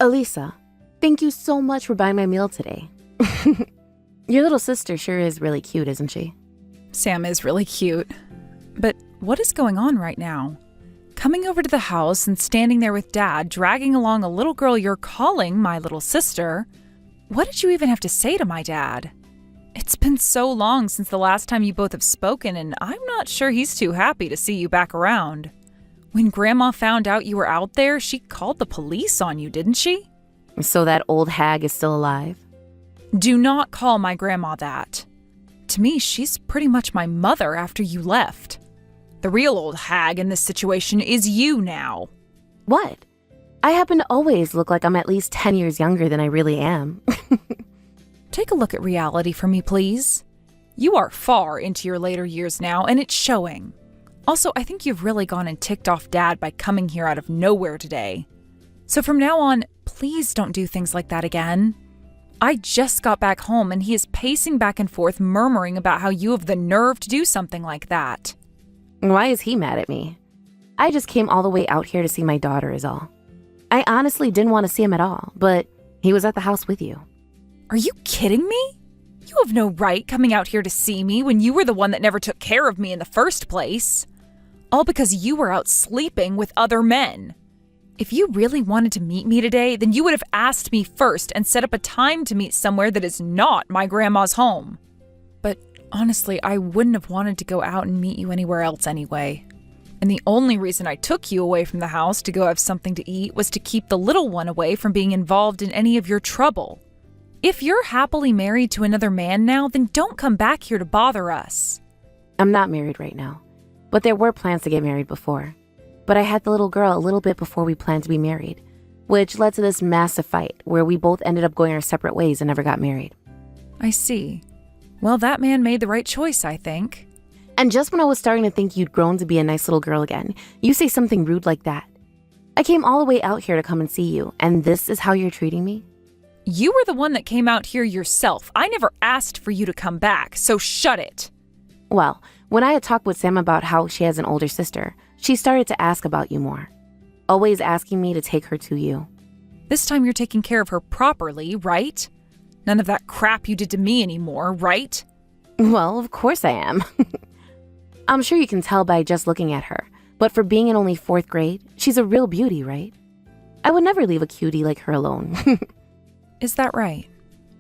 Elisa, thank you so much for buying my meal today. Your little sister sure is really cute, isn't she? Sam is really cute. But what is going on right now? Coming over to the house and standing there with Dad, dragging along a little girl you're calling my little sister. What did you even have to say to my dad? It's been so long since the last time you both have spoken, and I'm not sure he's too happy to see you back around. When Grandma found out you were out there, she called the police on you, didn't she? So that old hag is still alive? Do not call my grandma that. To me, she's pretty much my mother after you left. The real old hag in this situation is you now. What? I happen to always look like I'm at least 10 years younger than I really am. Take a look at reality for me, please. You are far into your later years now, and it's showing. Also, I think you've really gone and ticked off Dad by coming here out of nowhere today. So from now on, please don't do things like that again. I just got back home and he is pacing back and forth murmuring about how you have the nerve to do something like that. Why is he mad at me? I just came all the way out here to see my daughter is all. I honestly didn't want to see him at all, but he was at the house with you. Are you kidding me? You have no right coming out here to see me when you were the one that never took care of me in the first place. All because you were out sleeping with other men. If you really wanted to meet me today, then you would have asked me first and set up a time to meet somewhere that is not my grandma's home. But honestly, I wouldn't have wanted to go out and meet you anywhere else anyway. And the only reason I took you away from the house to go have something to eat was to keep the little one away from being involved in any of your trouble. If you're happily married to another man now, then don't come back here to bother us. I'm not married right now, but there were plans to get married before. But I had the little girl a little bit before we planned to be married, which led to this massive fight where we both ended up going our separate ways and never got married. I see. Well, that man made the right choice, I think. And just when I was starting to think you'd grown to be a nice little girl again, you say something rude like that. I came all the way out here to come and see you, and this is how you're treating me? You were the one that came out here yourself. I never asked for you to come back, so shut it. Well, when I had talked with Sam about how she has an older sister, she started to ask about you more, always asking me to take her to you. This time you're taking care of her properly, right? None of that crap you did to me anymore, right? Well, of course I am. I'm sure you can tell by just looking at her, but for being in only 4th grade, she's a real beauty, right? I would never leave a cutie like her alone. Is that right?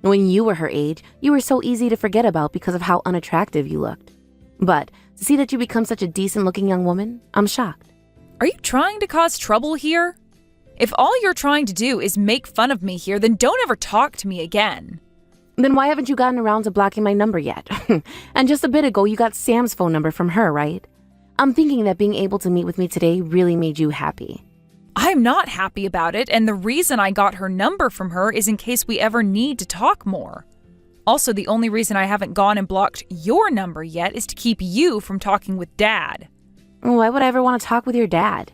When you were her age, you were so easy to forget about because of how unattractive you looked. But to see that you become such a decent-looking young woman, I'm shocked. Are you trying to cause trouble here? If all you're trying to do is make fun of me here, then don't ever talk to me again. Then why haven't you gotten around to blocking my number yet? And just a bit ago, you got Sam's phone number from her, right? I'm thinking that being able to meet with me today really made you happy. I'm not happy about it, and the reason I got her number from her is in case we ever need to talk more. Also, the only reason I haven't gone and blocked your number yet is to keep you from talking with Dad. Why would I ever want to talk with your dad?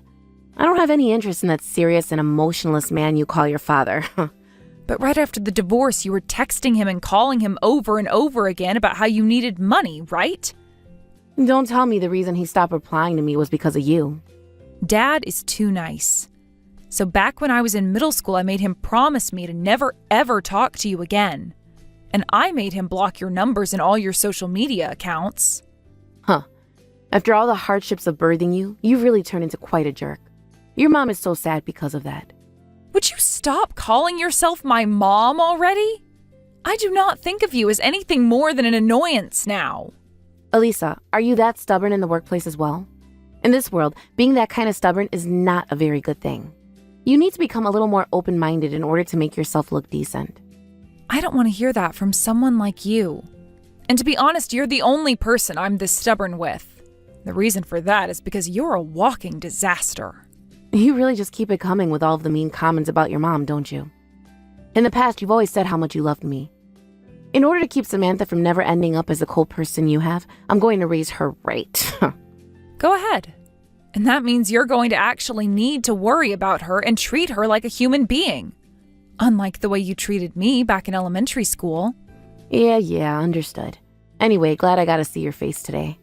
I don't have any interest in that serious and emotionless man you call your father. But right after the divorce, you were texting him and calling him over and over again about how you needed money, right? Don't tell me the reason he stopped replying to me was because of you. Dad is too nice. So back when I was in middle school, I made him promise me to never ever talk to you again. And I made him block your numbers in all your social media accounts. Huh. After all the hardships of birthing you, you've really turned into quite a jerk. Your mom is so sad because of that. Would you stop calling yourself my mom already? I do not think of you as anything more than an annoyance now. Elisa, are you that stubborn in the workplace as well? In this world, being that kind of stubborn is not a very good thing. You need to become a little more open-minded in order to make yourself look decent. I don't want to hear that from someone like you. And to be honest, you're the only person I'm this stubborn with. The reason for that is because you're a walking disaster. You really just keep it coming with all of the mean comments about your mom, don't you? In the past, you've always said how much you loved me. In order to keep Samantha from never ending up as the cold person you have, I'm going to raise her right. Go ahead. And that means you're going to actually need to worry about her and treat her like a human being. Unlike the way you treated me back in elementary school. Yeah, understood. Anyway, glad I got to see your face today.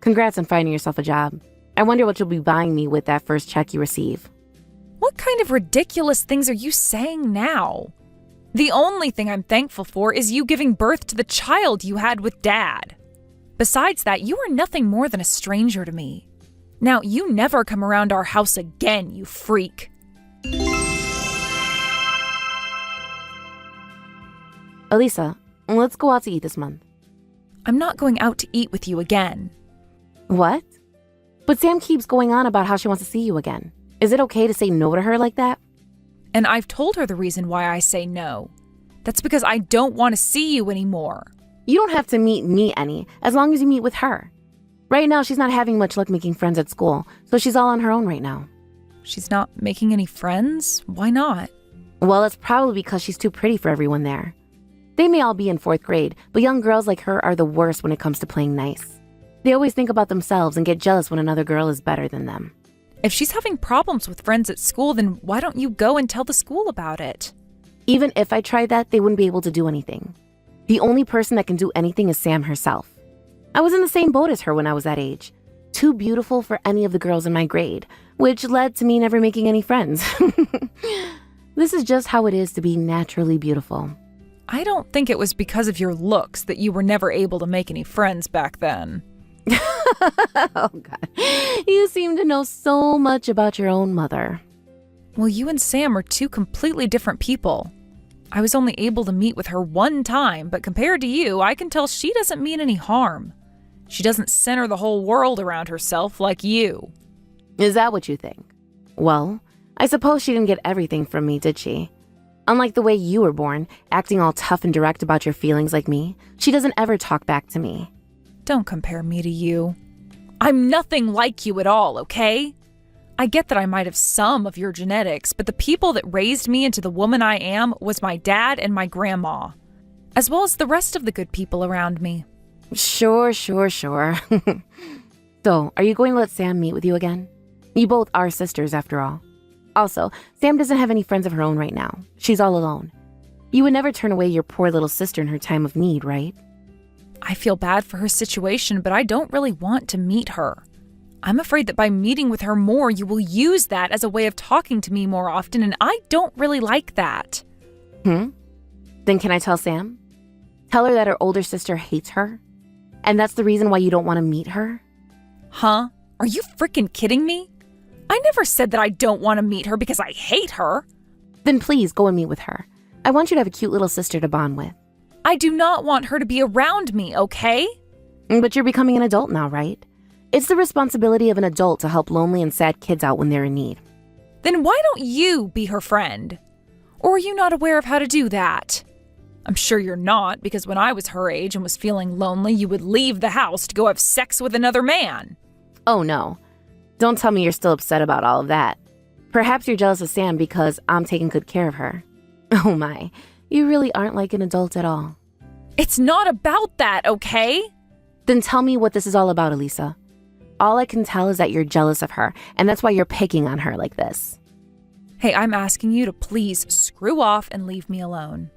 Congrats on finding yourself a job. I wonder what you'll be buying me with that first check you receive. What kind of ridiculous things are you saying now? The only thing I'm thankful for is you giving birth to the child you had with Dad. Besides that, you are nothing more than a stranger to me. Now, you never come around our house again, you freak. Elisa, let's go out to eat this month. I'm not going out to eat with you again. What? But Sam keeps going on about how she wants to see you again. Is it okay to say no to her like that? And I've told her the reason why I say no. That's because I don't want to see you anymore. You don't have to meet me any, as long as you meet with her. Right now, she's not having much luck making friends at school, so she's all on her own right now. She's not making any friends? Why not? Well, it's probably because she's too pretty for everyone there. They may all be in 4th grade, but young girls like her are the worst when it comes to playing nice. They always think about themselves and get jealous when another girl is better than them. If she's having problems with friends at school, then why don't you go and tell the school about it? Even if I tried that, they wouldn't be able to do anything. The only person that can do anything is Sam herself. I was in the same boat as her when I was that age. Too beautiful for any of the girls in my grade, which led to me never making any friends. This is just how it is to be naturally beautiful. I don't think it was because of your looks that you were never able to make any friends back then. Oh, God. You seem to know so much about your own mother. Well, you and Sam are two completely different people. I was only able to meet with her one time, but compared to you, I can tell she doesn't mean any harm. She doesn't center the whole world around herself like you. Is that what you think? Well, I suppose she didn't get everything from me, did she? Unlike the way you were born, acting all tough and direct about your feelings like me, she doesn't ever talk back to me. Don't compare me to you. I'm nothing like you at all, okay? I get that I might have some of your genetics, but the people that raised me into the woman I am was my dad and my grandma, as well as the rest of the good people around me. Sure. So, are you going to let Sam meet with you again? You both are sisters, after all. Also, Sam doesn't have any friends of her own right now. She's all alone. You would never turn away your poor little sister in her time of need, right? I feel bad for her situation, but I don't really want to meet her. I'm afraid that by meeting with her more, you will use that as a way of talking to me more often, and I don't really like that. Then can I tell Sam? Tell her that her older sister hates her? And that's the reason why you don't want to meet her? Huh? Are you freaking kidding me? I never said that I don't want to meet her because I hate her. Then please go and meet with her. I want you to have a cute little sister to bond with. I do not want her to be around me, okay? But you're becoming an adult now, right? It's the responsibility of an adult to help lonely and sad kids out when they're in need. Then why don't you be her friend? Or are you not aware of how to do that? I'm sure you're not, because when I was her age and was feeling lonely, you would leave the house to go have sex with another man. Oh no. Don't tell me you're still upset about all of that. Perhaps you're jealous of Sam because I'm taking good care of her. Oh my, you really aren't like an adult at all. It's not about that, okay? Then tell me what this is all about, Elisa. All I can tell is that you're jealous of her, and that's why you're picking on her like this. Hey, I'm asking you to please screw off and leave me alone.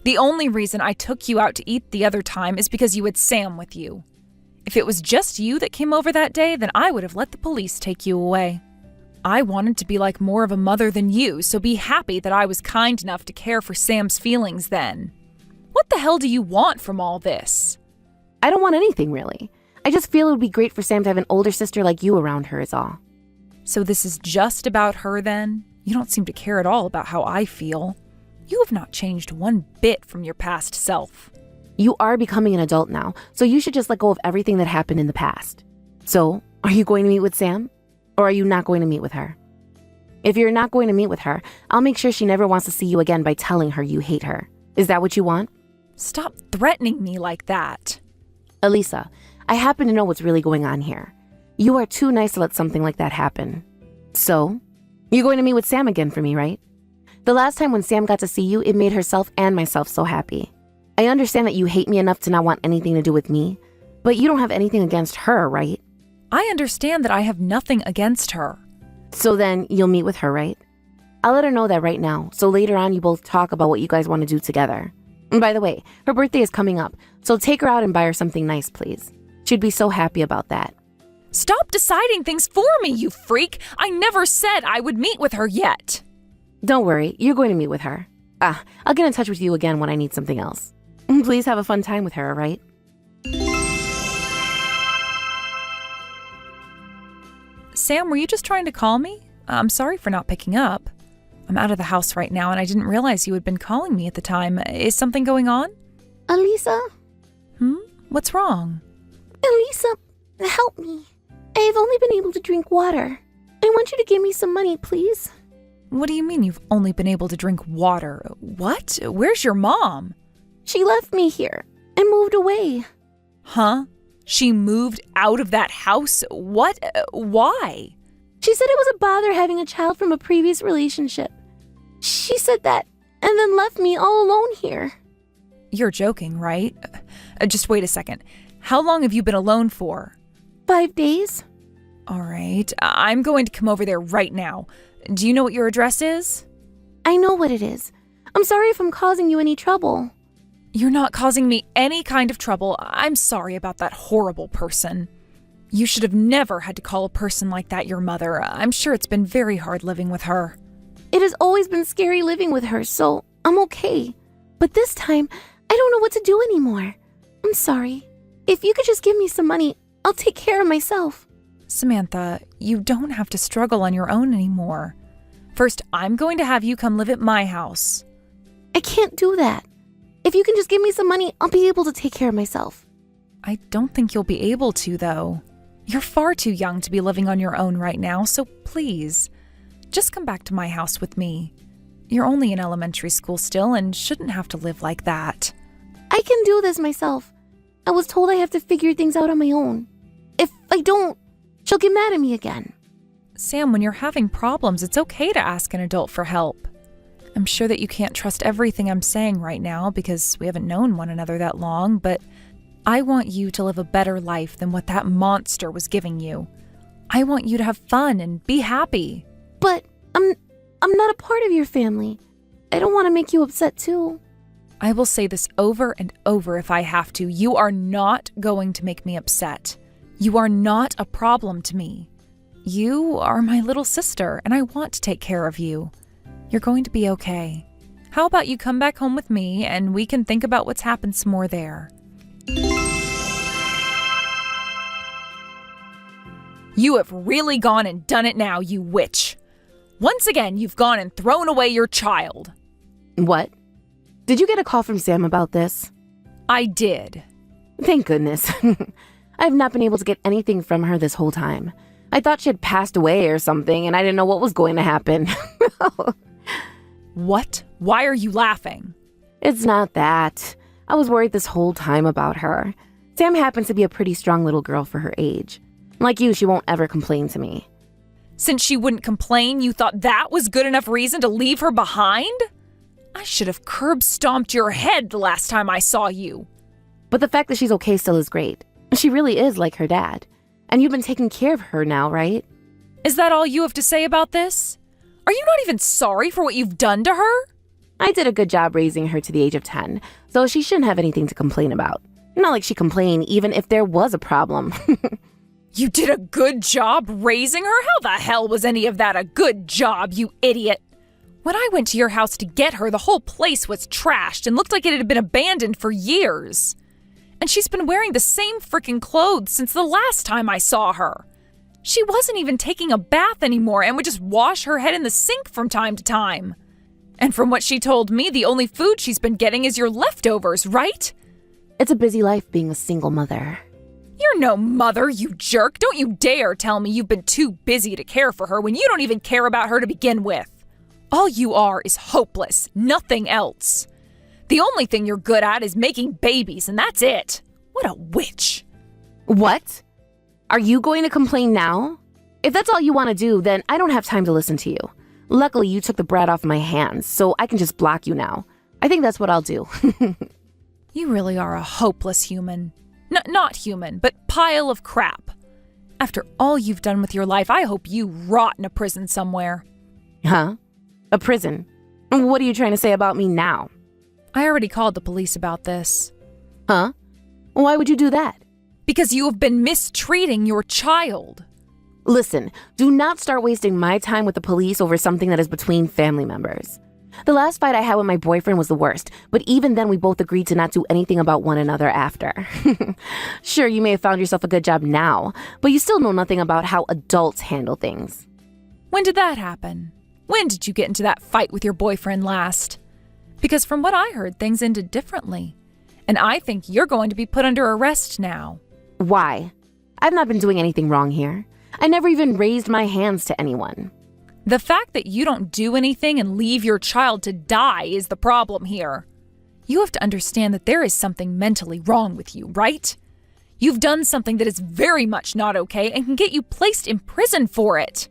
The only reason I took you out to eat the other time is because you had Sam with you. If it was just you that came over that day, then I would have let the police take you away. I wanted to be like more of a mother than you, so be happy that I was kind enough to care for Sam's feelings then. What the hell do you want from all this? I don't want anything, really. I just feel it would be great for Sam to have an older sister like you around her is all. So this is just about her then? You don't seem to care at all about how I feel. You have not changed one bit from your past self. You are becoming an adult now, so you should just let go of everything that happened in the past. So, are you going to meet with Sam? Or are you not going to meet with her? If you're not going to meet with her, I'll make sure she never wants to see you again by telling her you hate her. Is that what you want? Stop threatening me like that. Elisa, I happen to know what's really going on here. You are too nice to let something like that happen. So, you're going to meet with Sam again for me, right? The last time when Sam got to see you, it made herself and myself so happy. I understand that you hate me enough to not want anything to do with me, but you don't have anything against her, right? I understand that I have nothing against her. So then, you'll meet with her, right? I'll let her know that right now, so later on you both talk about what you guys want to do together. And by the way, her birthday is coming up, so take her out and buy her something nice, please. She'd be so happy about that. Stop deciding things for me, you freak! I never said I would meet with her yet. Don't worry, you're going to meet with her. I'll get in touch with you again when I need something else. Please have a fun time with her, all right? Sam, were you just trying to call me? I'm sorry for not picking up. I'm out of the house right now and I didn't realize you had been calling me at the time. Is something going on? Alisa? What's wrong? Alisa, help me. I've only been able to drink water. I want you to give me some money, please. What do you mean you've only been able to drink water? What? Where's your mom? She left me here and moved away. Huh? She moved out of that house? What? Why? She said it was a bother having a child from a previous relationship. She said that and then left me all alone here. You're joking, right? Just wait a second. How long have you been alone for? 5 days. All right. I'm going to come over there right now. Do you know what your address is? I know what it is. I'm sorry if I'm causing you any trouble. You're not causing me any kind of trouble. I'm sorry about that horrible person. You should have never had to call a person like that your mother. I'm sure it's been very hard living with her. It has always been scary living with her, so I'm okay. But this time, I don't know what to do anymore. I'm sorry. If you could just give me some money, I'll take care of myself. Samantha, you don't have to struggle on your own anymore. First, I'm going to have you come live at my house. I can't do that. If you can just give me some money, I'll be able to take care of myself. I don't think you'll be able to, though. You're far too young to be living on your own right now, so please, just come back to my house with me. You're only in elementary school still and shouldn't have to live like that. I can do this myself. I was told I have to figure things out on my own. If I don't, she'll get mad at me again. Sam, when you're having problems, it's okay to ask an adult for help. I'm sure that you can't trust everything I'm saying right now because we haven't known one another that long, but I want you to live a better life than what that monster was giving you. I want you to have fun and be happy. But I'm not a part of your family. I don't want to make you upset too. I will say this over and over if I have to. You are not going to make me upset. You are not a problem to me. You are my little sister, and I want to take care of you. You're going to be okay. How about you come back home with me, and we can think about what's happened some more there. You have really gone and done it now, you witch. Once again, you've gone and thrown away your child. What? Did you get a call from Sam about this? I did. Thank goodness. I've not been able to get anything from her this whole time. I thought she had passed away or something, and I didn't know what was going to happen. What? Why are you laughing? It's not that. I was worried this whole time about her. Sam happens to be a pretty strong little girl for her age. Like you, she won't ever complain to me. Since she wouldn't complain, you thought that was good enough reason to leave her behind? I should have curb-stomped your head the last time I saw you. But the fact that she's okay still is great. She really is like her dad. And you've been taking care of her now, right? Is that all you have to say about this? Are you not even sorry for what you've done to her? I did a good job raising her to the age of 10, so she shouldn't have anything to complain about. Not like she complained even if there was a problem. You did a good job raising her? How the hell was any of that a good job, you idiot? When I went to your house to get her, the whole place was trashed and looked like it had been abandoned for years. And she's been wearing the same freaking clothes since the last time I saw her. She wasn't even taking a bath anymore and would just wash her head in the sink from time to time. And from what she told me, the only food she's been getting is your leftovers, right? It's a busy life being a single mother. You're no mother, you jerk. Don't you dare tell me you've been too busy to care for her when you don't even care about her to begin with. All you are is hopeless, nothing else. The only thing you're good at is making babies, and that's it. What a witch. What? Are you going to complain now? If that's all you want to do, then I don't have time to listen to you. Luckily, you took the brat off my hands, so I can just block you now. I think that's what I'll do. You really are a hopeless human. Not human, but pile of crap. After all you've done with your life, I hope you rot in a prison somewhere. Huh? A prison? What are you trying to say about me now? I already called the police about this. Huh? Why would you do that? Because you have been mistreating your child. Listen, do not start wasting my time with the police over something that is between family members. The last fight I had with my boyfriend was the worst, but even then we both agreed to not do anything about one another after. Sure, you may have found yourself a good job now, but you still know nothing about how adults handle things. When did that happen? When did you get into that fight with your boyfriend last? Because from what I heard, things ended differently. And I think you're going to be put under arrest now. Why? I've not been doing anything wrong here. I never even raised my hands to anyone. The fact that you don't do anything and leave your child to die is the problem here. You have to understand that there is something mentally wrong with you, right? You've done something that is very much not okay and can get you placed in prison for it.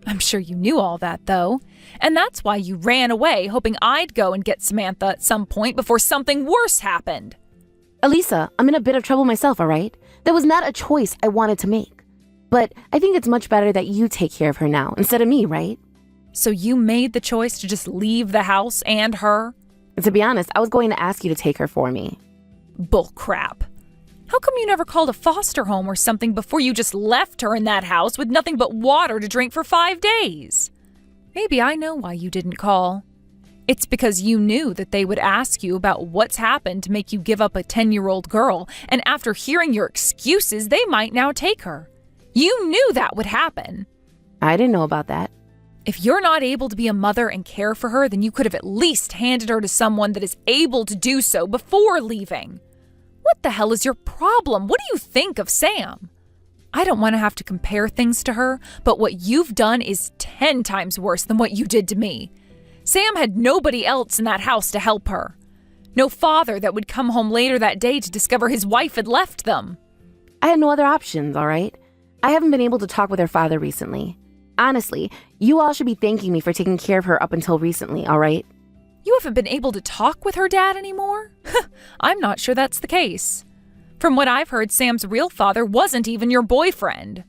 I'm sure you knew all that, though. And that's why you ran away, hoping I'd go and get Samantha at some point before something worse happened. Elisa, I'm in a bit of trouble myself, all right? That was not a choice I wanted to make. But I think it's much better that you take care of her now instead of me, right? So you made the choice to just leave the house and her? To be honest, I was going to ask you to take her for me. Bullcrap. How come you never called a foster home or something before you just left her in that house with nothing but water to drink for 5 days? Maybe I know why you didn't call. It's because you knew that they would ask you about what's happened to make you give up a 10-year-old girl, and after hearing your excuses, they might now take her. You knew that would happen. I didn't know about that. If you're not able to be a mother and care for her, then you could have at least handed her to someone that is able to do so before leaving. What the hell is your problem? What do you think of Sam? I don't want to have to compare things to her, but what you've done is 10 times worse than what you did to me. Sam had nobody else in that house to help her. No father that would come home later that day to discover his wife had left them. I had no other options, all right? I haven't been able to talk with her father recently. Honestly, you all should be thanking me for taking care of her up until recently, all right? You haven't been able to talk with her dad anymore? I'm not sure that's the case. From what I've heard, Sam's real father wasn't even your boyfriend.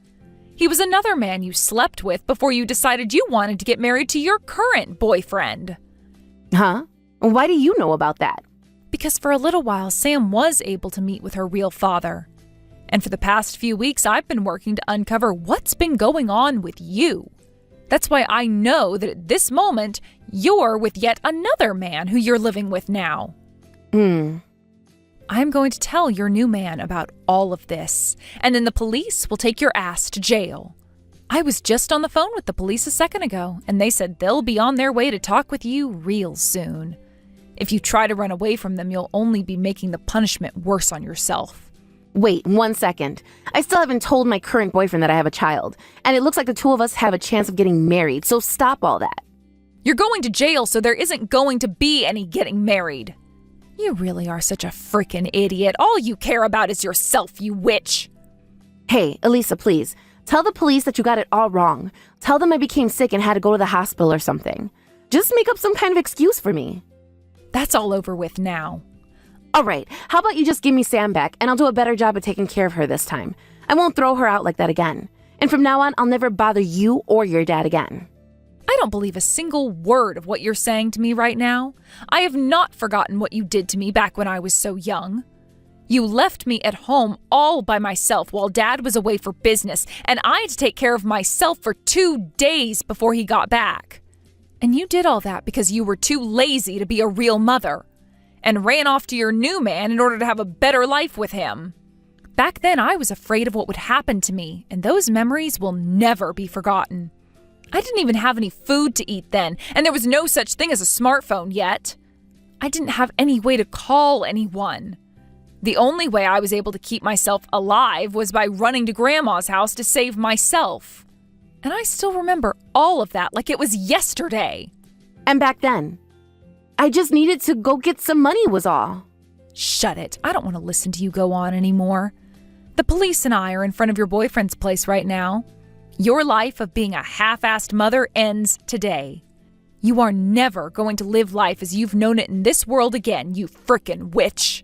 He was another man you slept with before you decided you wanted to get married to your current boyfriend. Huh? Why do you know about that? Because for a little while, Sam was able to meet with her real father. And for the past few weeks, I've been working to uncover what's been going on with you. That's why I know that at this moment, you're with yet another man who you're living with now. I'm going to tell your new man about all of this, and then the police will take your ass to jail. I was just on the phone with the police a second ago, and they said they'll be on their way to talk with you real soon. If you try to run away from them, you'll only be making the punishment worse on yourself. Wait, 1 second. I still haven't told my current boyfriend that I have a child, and it looks like the two of us have a chance of getting married, so stop all that. You're going to jail, so there isn't going to be any getting married. You really are such a freaking idiot. All you care about is yourself, you witch. Hey, Elisa, please. Tell the police that you got it all wrong. Tell them I became sick and had to go to the hospital or something. Just make up some kind of excuse for me. That's all over with now. All right, how about you just give me Sam back, and I'll do a better job of taking care of her this time. I won't throw her out like that again. And from now on, I'll never bother you or your dad again. I don't believe a single word of what you're saying to me right now. I have not forgotten what you did to me back when I was so young. You left me at home all by myself while Dad was away for business, and I had to take care of myself for 2 days before he got back. And you did all that because you were too lazy to be a real mother, and ran off to your new man in order to have a better life with him. Back then, I was afraid of what would happen to me, and those memories will never be forgotten. I didn't even have any food to eat then, and there was no such thing as a smartphone yet. I didn't have any way to call anyone. The only way I was able to keep myself alive was by running to Grandma's house to save myself. And I still remember all of that like it was yesterday. And back then, I just needed to go get some money was all. Shut it. I don't want to listen to you go on anymore. The police and I are in front of your boyfriend's place right now. Your life of being a half-assed mother ends today. You are never going to live life as you've known it in this world again, you frickin' witch.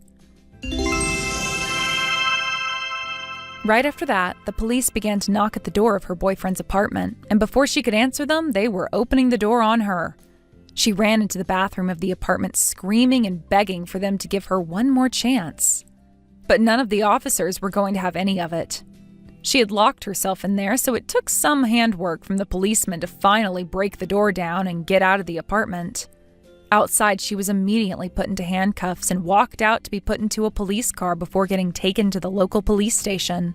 Right after that, the police began to knock at the door of her boyfriend's apartment, and before she could answer them, they were opening the door on her. She ran into the bathroom of the apartment screaming and begging for them to give her one more chance. but none of the officers were going to have any of it. She had locked herself in there, so it took some handwork from the policeman to finally break the door down and get out of the apartment. Outside, she was immediately put into handcuffs and walked out to be put into a police car before getting taken to the local police station.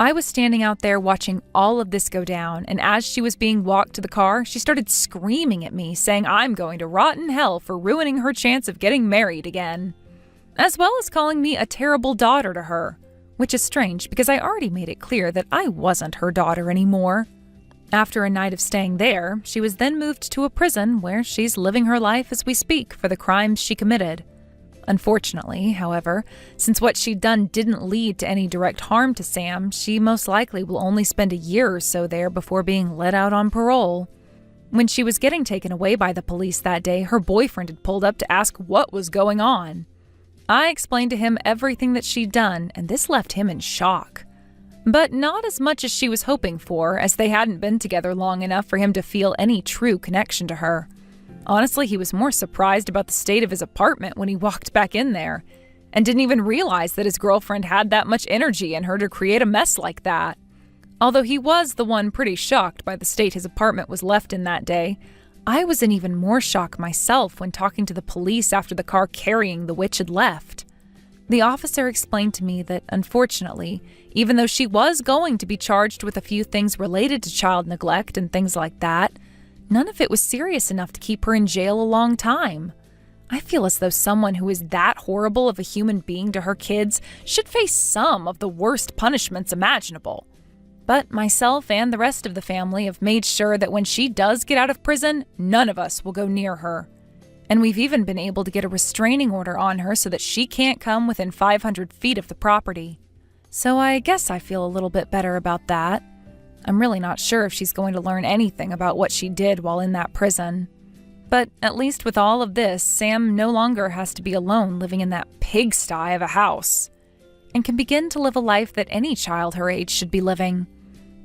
I was standing out there watching all of this go down, and as she was being walked to the car, she started screaming at me, saying I'm going to rot in hell for ruining her chance of getting married again, as well as calling me a terrible daughter to her, which is strange because I already made it clear that I wasn't her daughter anymore. After a night of staying there, she was then moved to a prison where she's living her life as we speak for the crimes she committed. Unfortunately, however, since what she'd done didn't lead to any direct harm to Sam, she most likely will only spend a year or so there before being let out on parole. When she was getting taken away by the police that day, her boyfriend had pulled up to ask what was going on. I explained to him everything that she'd done, and this left him in shock. But not as much as she was hoping for, as they hadn't been together long enough for him to feel any true connection to her. Honestly, he was more surprised about the state of his apartment when he walked back in there, and didn't even realize that his girlfriend had that much energy in her to create a mess like that. Although he was the one pretty shocked by the state his apartment was left in that day, I was in even more shock myself when talking to the police after the car carrying the witch had left. The officer explained to me that, unfortunately, even though she was going to be charged with a few things related to child neglect and things like that, none of it was serious enough to keep her in jail a long time. I feel as though someone who is that horrible of a human being to her kids should face some of the worst punishments imaginable. But myself and the rest of the family have made sure that when she does get out of prison, none of us will go near her. And we've even been able to get a restraining order on her so that she can't come within 500 feet of the property. So I guess I feel a little bit better about that. I'm really not sure if she's going to learn anything about what she did while in that prison. But at least with all of this, Sam no longer has to be alone living in that pigsty of a house, and can begin to live a life that any child her age should be living.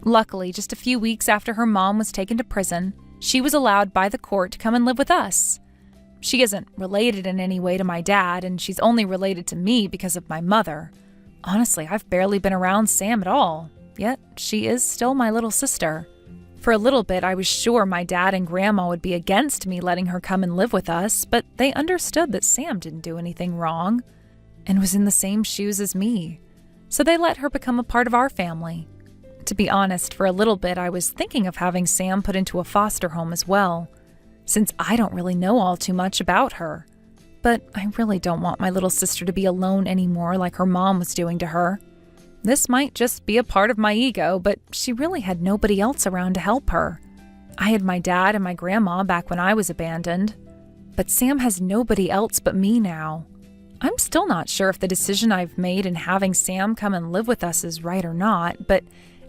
Luckily, just a few weeks after her mom was taken to prison, she was allowed by the court to come and live with us. She isn't related in any way to my dad, and she's only related to me because of my mother. Honestly, I've barely been around Sam at all, yet she is still my little sister. For a little bit, I was sure my dad and grandma would be against me letting her come and live with us, but they understood that Sam didn't do anything wrong and was in the same shoes as me, so they let her become a part of our family. To be honest, for a little bit, I was thinking of having Sam put into a foster home as well, since I don't really know all too much about her. But I really don't want my little sister to be alone anymore like her mom was doing to her. This might just be a part of my ego, but she really had nobody else around to help her. I had my dad and my grandma back when I was abandoned, but Sam has nobody else but me now. I'm still not sure if the decision I've made in having Sam come and live with us is right or not, but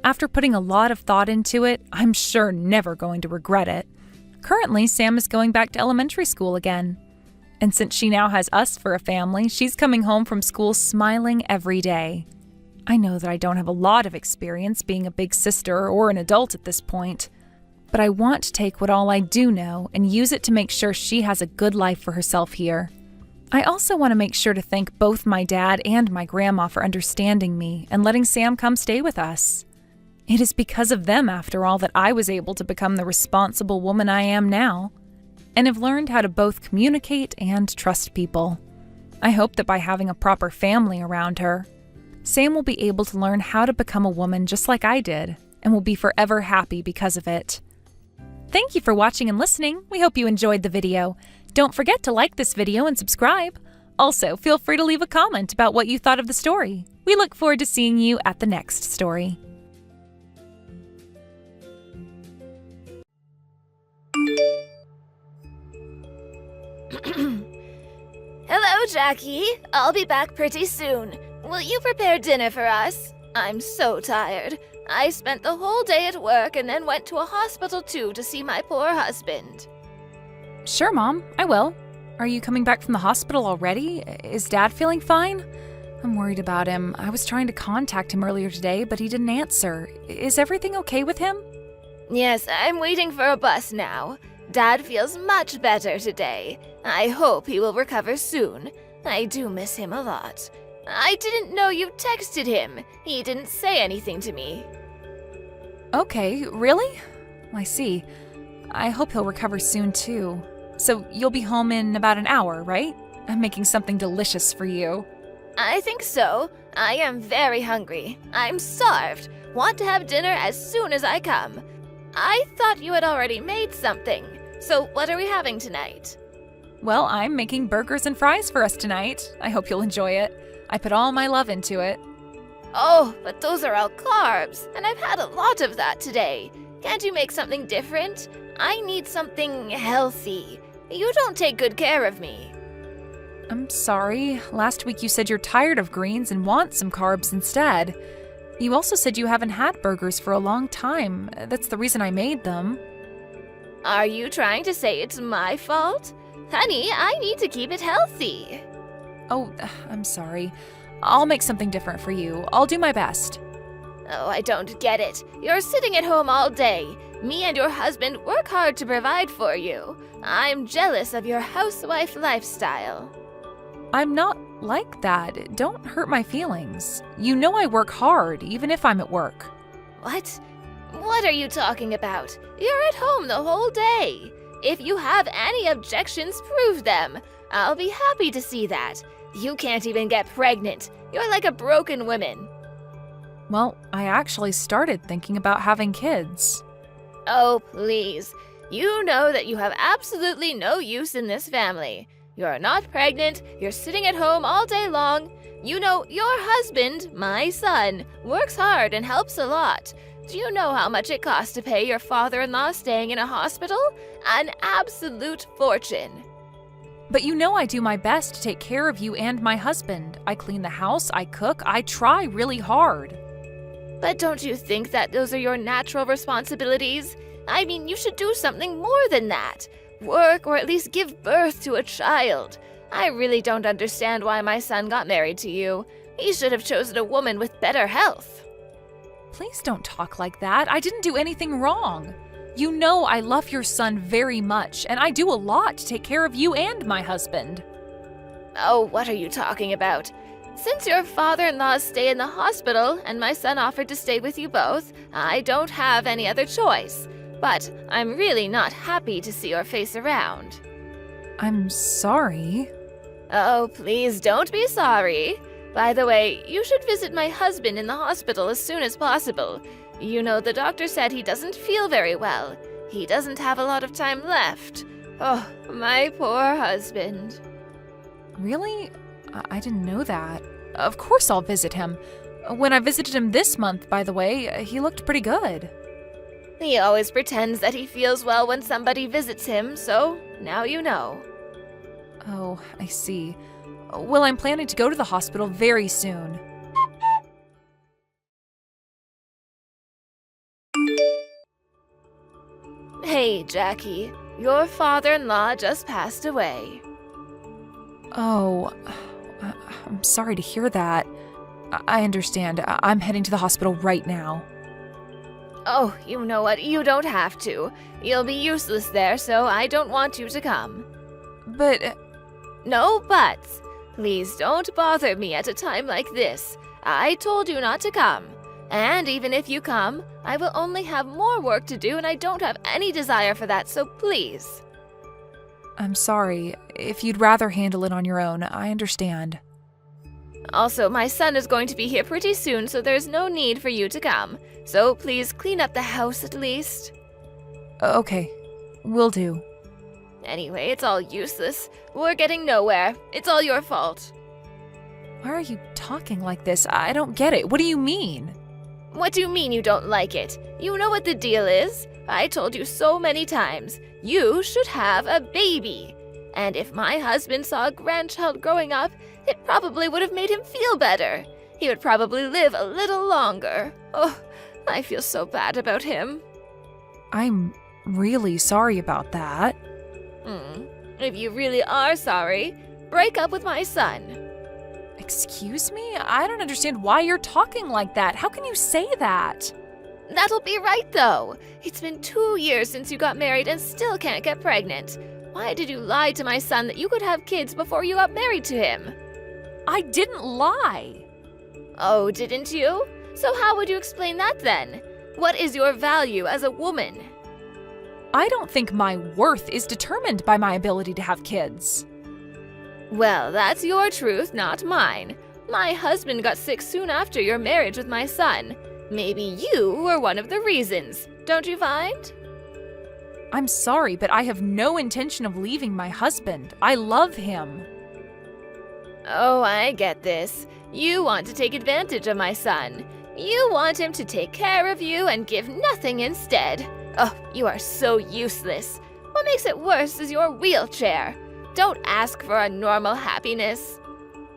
after putting a lot of thought into it, I'm sure never going to regret it. Currently, Sam is going back to elementary school again. And since she now has us for a family, she's coming home from school smiling every day. I know that I don't have a lot of experience being a big sister or an adult at this point, but I want to take what all I do know and use it to make sure she has a good life for herself here. I also want to make sure to thank both my dad and my grandma for understanding me and letting Sam come stay with us. It is because of them, after all, that I was able to become the responsible woman I am now, and have learned how to both communicate and trust people. I hope that by having a proper family around her, Sam will be able to learn how to become a woman just like I did, and will be forever happy because of it. Thank you for watching and listening. We hope you enjoyed the video. Don't forget to like this video and subscribe. Also, feel free to leave a comment about what you thought of the story. We look forward to seeing you at the next story. Hello, Jackie. I'll be back pretty soon. Will you prepare dinner for us? I'm so tired. I spent the whole day at work and then went to a hospital too to see my poor husband. Sure, Mom, I will. Are you coming back from the hospital already? Is Dad feeling fine? I'm worried about him. I was trying to contact him earlier today, but he didn't answer. Is everything okay with him? Yes, I'm waiting for a bus now. Dad feels much better today. I hope he will recover soon. I do miss him a lot. I didn't know you texted him. He didn't say anything to me. Okay, really? I see. I hope he'll recover soon, too. So you'll be home in about an hour, right? I'm making something delicious for you. I think so. I am very hungry. I'm starved. Want to have dinner as soon as I come. I thought you had already made something. So what are we having tonight? Well, I'm making burgers and fries for us tonight. I hope you'll enjoy it. I put all my love into it. Oh, but those are all carbs, and I've had a lot of that today. Can't you make something different? I need something healthy. You don't take good care of me. I'm sorry. Last week you said you're tired of greens and want some carbs instead. You also said you haven't had burgers for a long time. That's the reason I made them. Are you trying to say it's my fault? Honey, I need to keep it healthy. Oh, I'm sorry. I'll make something different for you. I'll do my best. Oh, I don't get it. You're sitting at home all day. Me and your husband work hard to provide for you. I'm jealous of your housewife lifestyle. I'm not like that. Don't hurt my feelings. You know I work hard, even if I'm at work. What? What are you talking about? You're at home the whole day. If you have any objections, prove them. I'll be happy to see that. You can't even get pregnant. You're like a broken woman. Well, I actually started thinking about having kids. Oh, please. You know that you have absolutely no use in this family. You're not pregnant, you're sitting at home all day long. You know your husband, my son, works hard and helps a lot. Do you know how much it costs to pay your father-in-law staying in a hospital? An absolute fortune. But you know I do my best to take care of you and my husband. I clean the house, I cook, I try really hard. But don't you think that those are your natural responsibilities? I mean, you should do something more than that. Work or at least give birth to a child. I really don't understand why my son got married to you. He should have chosen a woman with better health. Please don't talk like that. I didn't do anything wrong. You know I love your son very much, and I do a lot to take care of you and my husband. Oh, what are you talking about? Since your father-in-laws stay in the hospital and my son offered to stay with you both, I don't have any other choice. But I'm really not happy to see your face around. I'm sorry. Oh, please don't be sorry. By the way, you should visit my husband in the hospital as soon as possible. You know, the doctor said he doesn't feel very well. He doesn't have a lot of time left. Oh, my poor husband. Really? I didn't know that. Of course I'll visit him. When I visited him this month, by the way, he looked pretty good. He always pretends that he feels well when somebody visits him, so now you know. Oh, I see. Well, I'm planning to go to the hospital very soon. Hey, Jackie, your father-in-law just passed away. Oh, I'm sorry to hear that. I understand. I'm heading to the hospital right now. Oh, you know what? You don't have to. You'll be useless there, so I don't want you to come. But... No buts. Please don't bother me at a time like this. I told you not to come. And even if you come, I will only have more work to do and I don't have any desire for that, so please. I'm sorry. If you'd rather handle it on your own, I understand. Also, my son is going to be here pretty soon, so there's no need for you to come. So please clean up the house at least. Okay, will do. Anyway, it's all useless. We're getting nowhere. It's all your fault. Why are you talking like this? I don't get it. What do you mean? What do you mean you don't like it? You know what the deal is. I told you so many times. You should have a baby. And if my husband saw a grandchild growing up, it probably would have made him feel better. He would probably live a little longer. Oh, I feel so bad about him. I'm really sorry about that. If you really are sorry, break up with my son. Excuse me? I don't understand why you're talking like that. How can you say that? That'll be right, though. It's been 2 years since you got married and still can't get pregnant. Why did you lie to my son that you could have kids before you got married to him? I didn't lie. Oh, didn't you? So how would you explain that then? What is your value as a woman? I don't think my worth is determined by my ability to have kids. Well, that's your truth, not mine. My husband got sick soon after your marriage with my son. Maybe you were one of the reasons, don't you find? I'm sorry, but I have no intention of leaving my husband. I love him. Oh, I get this. You want to take advantage of my son. You want him to take care of you and give nothing instead. Oh, you are so useless. What makes it worse is your wheelchair. Don't ask for a normal happiness.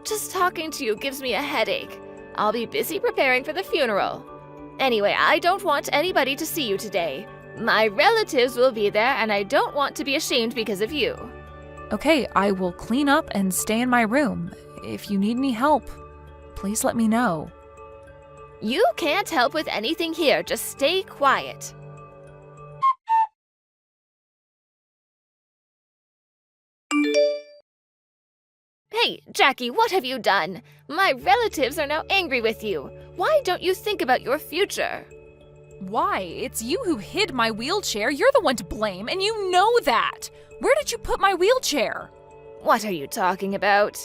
Just talking to you gives me a headache. I'll be busy preparing for the funeral. Anyway, I don't want anybody to see you today. My relatives will be there, and I don't want to be ashamed because of you. Okay, I will clean up and stay in my room. If you need any help, please let me know. You can't help with anything here. Just stay quiet. Hey, Jackie, what have you done? My relatives are now angry with you. Why don't you think about your future? Why? It's you who hid my wheelchair. You're the one to blame, and you know that. Where did you put my wheelchair? What are you talking about?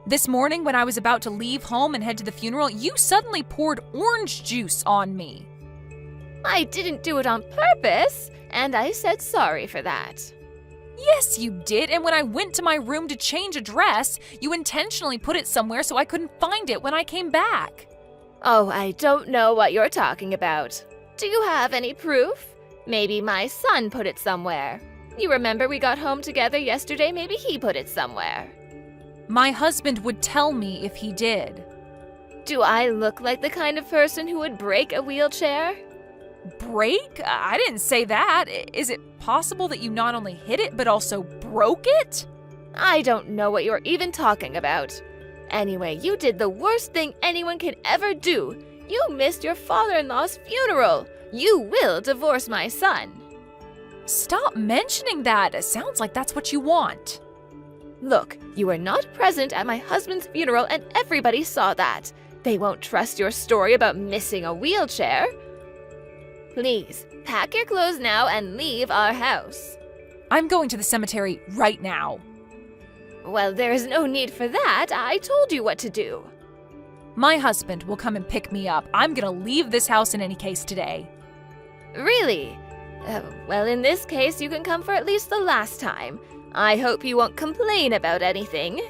This morning, when I was about to leave home and head to the funeral, you suddenly poured orange juice on me. I didn't do it on purpose, and I said sorry for that. Yes, you did, and when I went to my room to change a dress, you intentionally put it somewhere so I couldn't find it when I came back. Oh, I don't know what you're talking about. Do you have any proof? Maybe my son put it somewhere. You remember we got home together yesterday? Maybe he put it somewhere. My husband would tell me if he did. Do I look like the kind of person who would break a wheelchair? Break? I didn't say that. Is it possible that you not only hit it, but also broke it? I don't know what you're even talking about. Anyway, you did the worst thing anyone can ever do. You missed your father-in-law's funeral. You will divorce my son. Stop mentioning that. It sounds like that's what you want. Look, you were not present at my husband's funeral and everybody saw that. They won't trust your story about missing a wheelchair. Please, pack your clothes now and leave our house. I'm going to the cemetery right now. Well, there is no need for that. I told you what to do. My husband will come and pick me up. I'm gonna leave this house in any case today. Really? Well, in this case, you can come for at least the last time. I hope you won't complain about anything.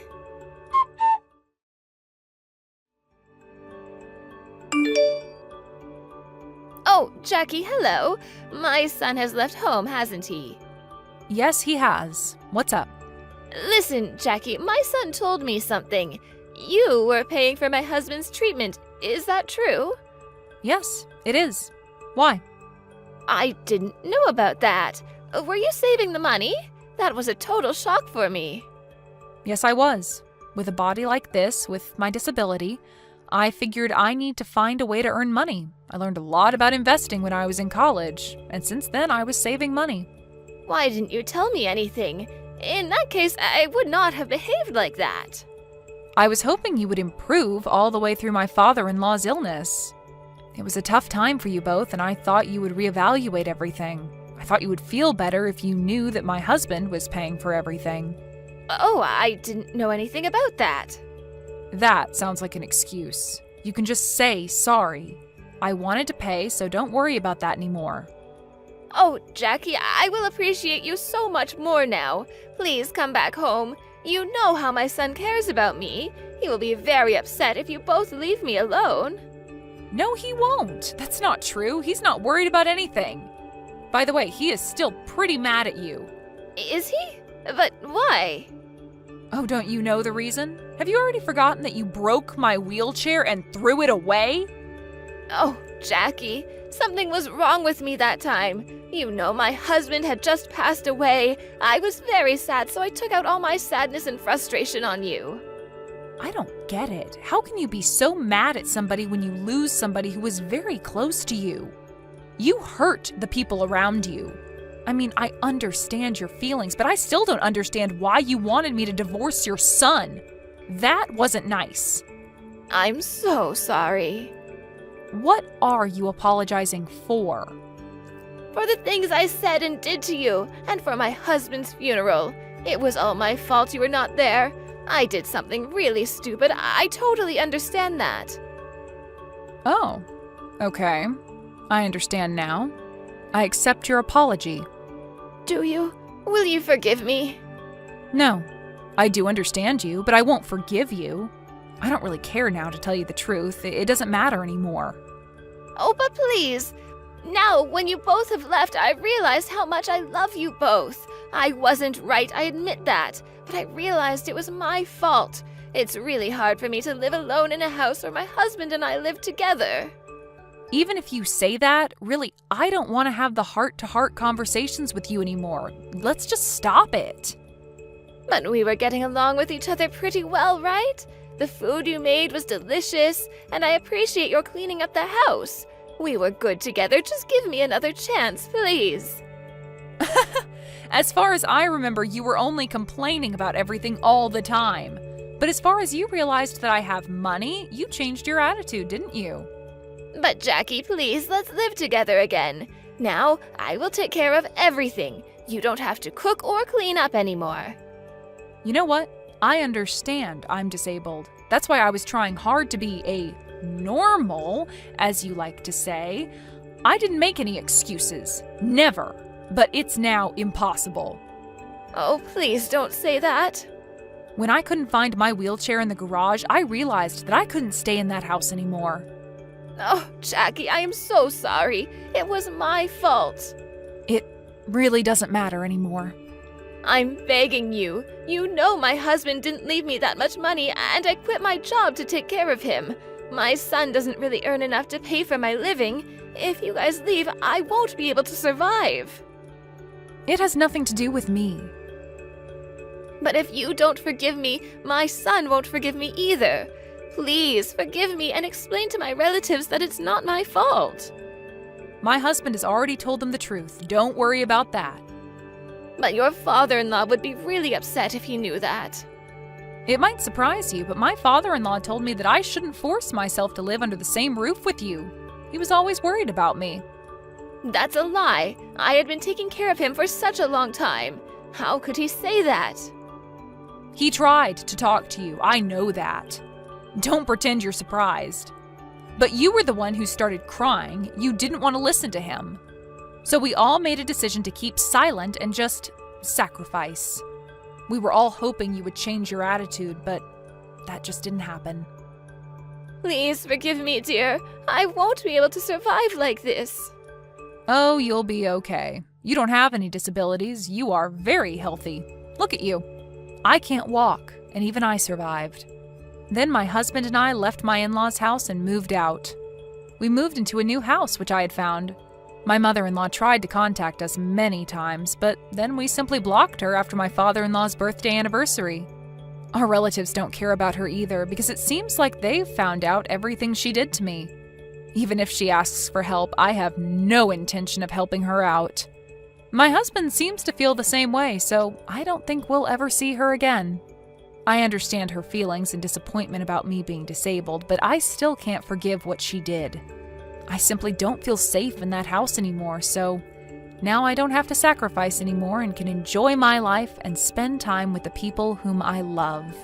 Oh, Jackie, hello. My son has left home, hasn't he? Yes, he has. What's up? Listen, Jackie, my son told me something. You were paying for my husband's treatment. Is that true? Yes, it is. Why? I didn't know about that. Were you saving the money? That was a total shock for me. Yes, I was. With a body like this, with my disability, I figured I need to find a way to earn money. I learned a lot about investing when I was in college, and since then I was saving money. Why didn't you tell me anything? In that case, I would not have behaved like that. I was hoping you would improve all the way through my father-in-law's illness. It was a tough time for you both, and I thought you would reevaluate everything. I thought you would feel better if you knew that my husband was paying for everything. Oh, I didn't know anything about that. That sounds like an excuse. You can just say sorry. I wanted to pay, so don't worry about that anymore. Oh, Jackie, I will appreciate you so much more now. Please come back home. You know how my son cares about me. He will be very upset if you both leave me alone. No, he won't. That's not true. He's not worried about anything. By the way, he is still pretty mad at you. Is he? But why? Oh, don't you know the reason? Have you already forgotten that you broke my wheelchair and threw it away? Oh, Jackie, something was wrong with me that time. You know, my husband had just passed away. I was very sad, so I took out all my sadness and frustration on you. I don't get it. How can you be so mad at somebody when you lose somebody who was very close to you? You hurt the people around you. I mean, I understand your feelings, but I still don't understand why you wanted me to divorce your son. That wasn't nice. I'm so sorry. What are you apologizing for? For the things I said and did to you, and for my husband's funeral. It was all my fault you were not there. I did something really stupid. I totally understand that. Oh, okay. I understand now. I accept your apology. Do you? Will you forgive me? No, I do understand you, but I won't forgive you. I don't really care now, to tell you the truth. It doesn't matter anymore. Oh, but please. Now, when you both have left, I realized how much I love you both. I wasn't right, I admit that. But I realized it was my fault. It's really hard for me to live alone in a house where my husband and I live together. Even if you say that, really, I don't want to have the heart-to-heart conversations with you anymore. Let's just stop it. But we were getting along with each other pretty well, right? The food you made was delicious, and I appreciate your cleaning up the house. We were good together. Just give me another chance, please. As far as I remember, you were only complaining about everything all the time. But as far as you realized that I have money, you changed your attitude, didn't you? But Jackie, please, let's live together again. Now, I will take care of everything. You don't have to cook or clean up anymore. You know what? I understand I'm disabled. That's why I was trying hard to be a normal, as you like to say. I didn't make any excuses. Never. But it's now impossible. Oh, please don't say that. When I couldn't find my wheelchair in the garage, I realized that I couldn't stay in that house anymore. Oh, Jackie, I am so sorry. It was my fault. It really doesn't matter anymore. I'm begging you. You know my husband didn't leave me that much money, and I quit my job to take care of him. My son doesn't really earn enough to pay for my living. If you guys leave, I won't be able to survive. It has nothing to do with me. But if you don't forgive me, my son won't forgive me either. Please forgive me and explain to my relatives that it's not my fault. My husband has already told them the truth. Don't worry about that. But your father-in-law would be really upset if he knew that. It might surprise you, but my father-in-law told me that I shouldn't force myself to live under the same roof with you. He was always worried about me. That's a lie. I had been taking care of him for such a long time. How could he say that? He tried to talk to you. I know that. Don't pretend you're surprised. But you were the one who started crying. You didn't want to listen to him. So we all made a decision to keep silent and just sacrifice. We were all hoping you would change your attitude, but that just didn't happen. Please forgive me, dear. I won't be able to survive like this. Oh, you'll be okay. You don't have any disabilities. You are very healthy. Look at you. I can't walk, and even I survived. Then my husband and I left my in-laws' house and moved out. We moved into a new house which I had found. My mother-in-law tried to contact us many times, but then we simply blocked her after my father-in-law's birthday anniversary. Our relatives don't care about her either because it seems like they've found out everything she did to me. Even if she asks for help, I have no intention of helping her out. My husband seems to feel the same way, so I don't think we'll ever see her again. I understand her feelings and disappointment about me being disabled, but I still can't forgive what she did. I simply don't feel safe in that house anymore, so now I don't have to sacrifice anymore and can enjoy my life and spend time with the people whom I love.